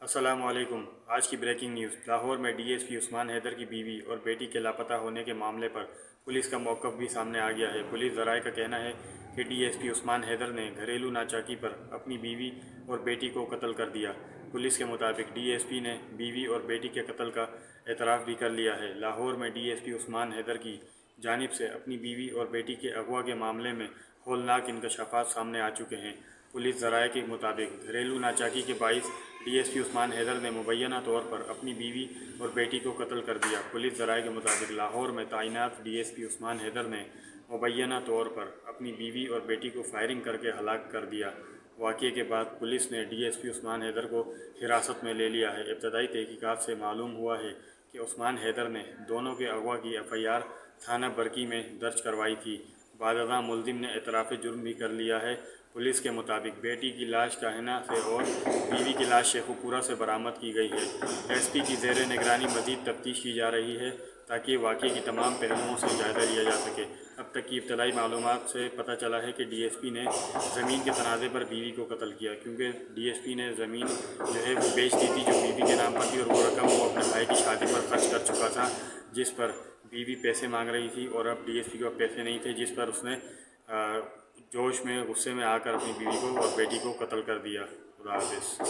السلام علیکم۔ آج کی بریکنگ نیوز۔ لاہور میں D S P Usman Haider کی بیوی اور بیٹی کے لاپتہ ہونے کے معاملے پر پولیس کا موقف بھی سامنے آ گیا ہے۔ پولیس ذرائع کا کہنا ہے کہ D S P Usman Haider نے گھریلو ناچاکی پر اپنی بیوی اور بیٹی کو قتل کر دیا۔ پولیس کے مطابق ڈی ایس پی نے بیوی اور بیٹی کے قتل کا اعتراف بھی کر لیا ہے۔ لاہور میں D S P Usman Haider کی جانب سے اپنی بیوی اور بیٹی کے اغوا کے معاملے میں ہولناک انکشافات سامنے آ چکے ہیں۔ پولیس ذرائع کے مطابق گھریلو ناچاکی کے باعث D S P Usman Haider نے مبینہ طور پر اپنی بیوی اور بیٹی کو قتل کر دیا۔ پولیس ذرائع کے مطابق لاہور میں تعینات D S P Usman Haider نے مبینہ طور پر اپنی بیوی اور بیٹی کو فائرنگ کر کے ہلاک کر دیا۔ واقعے کے بعد پولیس نے D S P Usman Haider کو حراست میں لے لیا ہے۔ ابتدائی تحقیقات سے معلوم ہوا ہے کہ عثمان حیدر نے دونوں کے اغوا کی ایف آئی آر تھانہ برقی میں درج کروائی تھی۔ بعد ازاں ملزم نے اعتراف جرم بھی کر لیا ہے۔ پولیس کے مطابق بیٹی کی لاش کاہنہ سے اور بیوی کی لاش شیخو پورہ سے برآمد کی گئی ہے۔ ایس پی کی زیر نگرانی مزید تفتیش کی جا رہی ہے تاکہ واقعے کی تمام پہلوؤں سے جائزہ لیا جا سکے۔ اب تک کی ابتدائی معلومات سے پتہ چلا ہے کہ ڈی ایس پی نے زمین کے تنازع پر بیوی کو قتل کیا، کیونکہ ڈی ایس پی نے زمین وہ بیچ دی تھی جو بیوی کے نام پر تھی، اور وہ رقم وہ اپنے بھائی کی شادی پر خرچ کر چکا تھا، جس پر بیوی پیسے مانگ رہی تھی، اور اب ڈی ایس پی کے پاس پیسے نہیں تھے، جس پر اس نے جوش میں غصے میں آ کر اپنی بیوی کو اور بیٹی کو قتل کر دیا۔ خدا حافظ۔